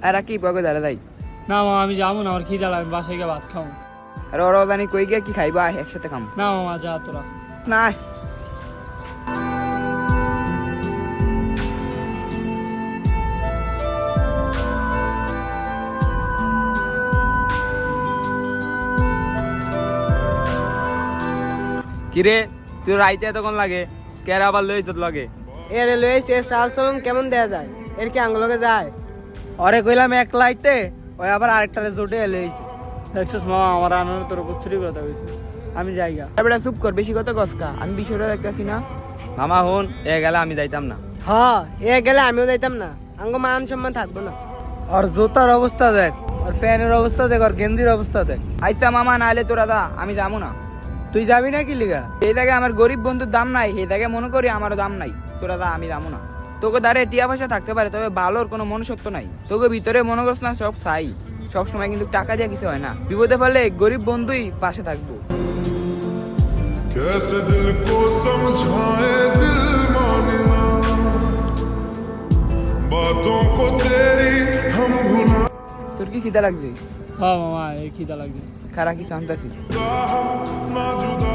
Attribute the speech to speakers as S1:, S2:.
S1: আর কি পকে দাঁড়া যাই
S2: না মামা আমি যাবো না, আমার খিদা লাগবে, বাসায় গিয়ে ভাত খাবো।
S1: আর ওরা জানি কই গিয়ে কি খাইবা একসাথে খাম
S2: না মামা যা তোরা।
S1: না কিরে তুই রাইতে এতক্ষণ লাগে কেরা আবার লই চত লাগে
S3: এর লইছে চাল চলন কেমন দেয়া যায়, এর কি আঙ্গুলকে যায়?
S1: অরে কইলাম একলাইতে ওই আবার আরেকটারে জোটে লইছে
S2: দেখছিস মামা আমার আনার তোর উপর চুরি কথা হয়েছে, আমি যাইগা।
S1: এবারে চুপ কর, বেশি কথা কসকা, আমি বিষয়টা দেখতেছি না। মামা হন এ গেলে আমি যাইতাম না।
S3: হ এ গেলে আমিও যাইতাম না, আঙ্গ মান সম্মান থাকবো না।
S1: আর জোতার অবস্থা দেখ, আর ফ্যানের অবস্থা দেখ, আর গেঞ্জির অবস্থা দেখ। আইসা মামা নাইলে তোরা দা আমি যাবো না। তুই যাবি না কি লিগা? এই জায়গা আমার গরিব বন্ধুর দাম নাই, এই জায়গায় মনে করি আমার দাম নাই। তোরা দা আমি যাবো না। তোকে দ্বারে টিয়া পয়সা থাকতে পারে, তবে ভালোর কোনো মনুষ্যত্ব নাই। তোকে ভিতরে মনে করছ না সব চাই, সব সময় কিন্তু টাকা দিয়ে কিছু হয় না। বিপদে ফেলে গরিব বন্ধুই পাশে থাকবো।
S4: कैसे दिल को समझाए दिल माने ना बातों को तेरी हम भुला
S1: তোর কি খিদা লাগছে?
S2: হ্যাঁ মামা এই খিদা লাগবে।
S1: খারা কি শান্তাছি
S4: ना जुदा